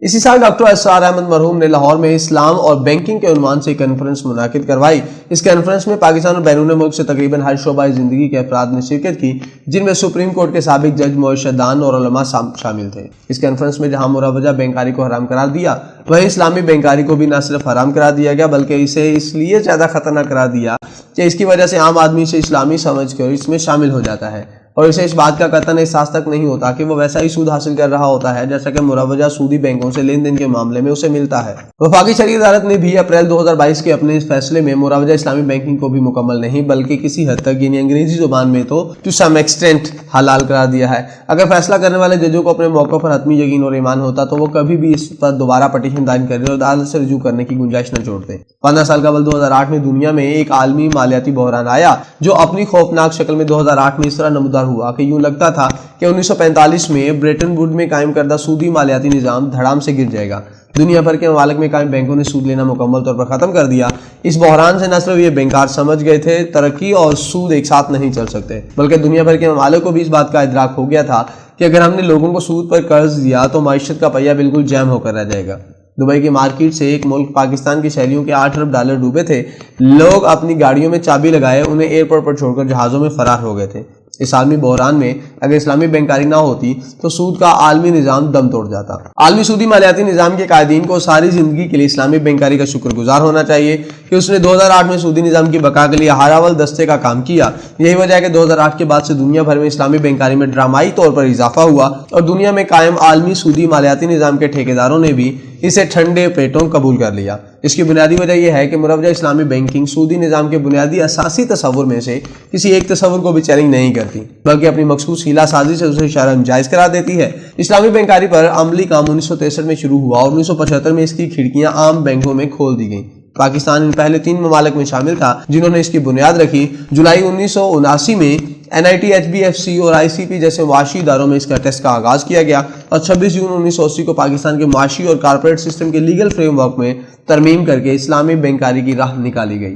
اسی سال ڈاکٹر اسرار احمد مرحوم نے لاہور میں اسلام اور بینکنگ کے عنوان سے ایک کانفرنس منعقد کروائی۔ اس کانفرنس میں پاکستان اور بیرون ملک سے تقریباً ہر شعبہ زندگی کے افراد نے شرکت کی، جن میں سپریم کورٹ کے سابق جج، معاشرت دان اور علماء شامل تھے۔ اس کانفرنس میں جہاں مروجہ بینکاری کو حرام قرار دیا، وہیں اسلامی بینکاری کو بھی نہ صرف حرام قرار دیا گیا بلکہ اسے اس لیے زیادہ خطرناک قرار دیا کہ اس کی وجہ سے عام آدمی سے اسلامی سمجھ کر اس میں شامل ہو جاتا ہے اور اسے اس بات کا قطعاً احساس تک نہیں ہوتا کہ وہ ویسا ہی سود حاصل کر رہا ہوتا ہے جیسا کہ مروجہ سودی بینکوں سے لین دین کے معاملے میں اسے ملتا ہے۔ وفاقی شرعی عدالت نے بھی اپریل 2022 کے اپنے اس فیصلے میں مروجہ اسلامی بینکنگ کو بھی مکمل نہیں بلکہ کسی حد تک یعنی انگریزی زبان میں تو ٹو سم ایکسٹینٹ حلال قرار دیا ہے۔ اگر فیصلہ کرنے والے ججوں کو اپنے موقع پر حتمی یقین اور ایمان ہوتا تو وہ کبھی بھی اس پر دوبارہ پٹیشن دائر کرنے اور عدالت سے رجوع کرنے کی گنجائش نہ چھوڑتے۔ 15 سال قبل 2008 میں دنیا میں ایک عالمی مالیاتی بحران آیا جو اپنی خوفناک شکل میں 2008 میں اس طرح نمودار ہوا کہ یوں لگتا تھا کہ 1945 میں بریٹن ووڈ میں قائم کردہ سودی مالیاتی نظام دھڑام سے گر جائے گا۔ دنیا بھر کے ممالک میں قائم بینکوں نے سود لینا مکمل طور پر ختم کر دیا۔ اس بحران سے نہ صرف یہ بینکار سمجھ گئے تھے ترقی اور سود ایک ساتھ نہیں چل سکتے، بلکہ دنیا بھر کے ممالک کو بھی اس بات کا ادراک ہو گیا تھا کہ اگر ہم نے لوگوں کو سود پر قرض دیا تو معیشت کا پہیہ بالکل جیم ہو کر رہ جائے گا۔ دبئی کی مارکیٹ سے ایک ملک پاکستان کی شہریوں کے 8 ارب ڈالر ڈوبے تھے۔ لوگ اپنی گاڑیوں میں چابی لگائے انہیں ایئرپورٹ پر چھوڑ کر جہازوں میں فرار ہو گئے تھے۔ اس عالمی بحران میں اگر اسلامی بینکاری نہ ہوتی تو سود کا عالمی نظام دم توڑ جاتا۔ عالمی سودی مالیاتی نظام کے قائدین کو ساری زندگی کے لیے اسلامی بینکاری کا شکر گزار ہونا چاہیے کہ اس نے 2008 میں سودی نظام کی بقا کے لیے ہر اول دستے کا کام کیا۔ یہی وجہ ہے کہ 2008 کے بعد سے دنیا بھر میں اسلامی بینکاری میں ڈرامائی طور پر اضافہ ہوا اور دنیا میں قائم عالمی سودی مالیاتی نظام کے ٹھیکیداروں نے بھی اسے ٹھنڈے پیٹوں قبول کر لیا۔ اس کی بنیادی وجہ یہ ہے کہ مروجہ اسلامی بینکنگ سودی نظام کے بنیادی اساسی تصور میں سے کسی ایک تصور کو بھی چیلنج نہیں کرتی بلکہ اپنی مخصوص ہیلا سازی سے اسے شرعاً جائز قرار دیتی ہے۔ اسلامی بینکاری پر عملی کام 1963 میں شروع ہوا اور 1975 میں اس کی کھڑکیاں عام بینکوں میں کھول دی گئیں۔ پاکستان ان پہلے 3 ممالک میں شامل تھا جنہوں نے اس کی بنیاد رکھی۔ جولائی 1979 میں NIT، HBFC اور ICP جیسے معاشی اداروں میں اس کا ٹیسٹ کا آغاز کیا گیا اور 26 جون 1980 کو پاکستان کے معاشی اور کارپوریٹ سسٹم کے لیگل فریم ورک میں ترمیم کر کے اسلامی بینکاری کی راہ نکالی گئی۔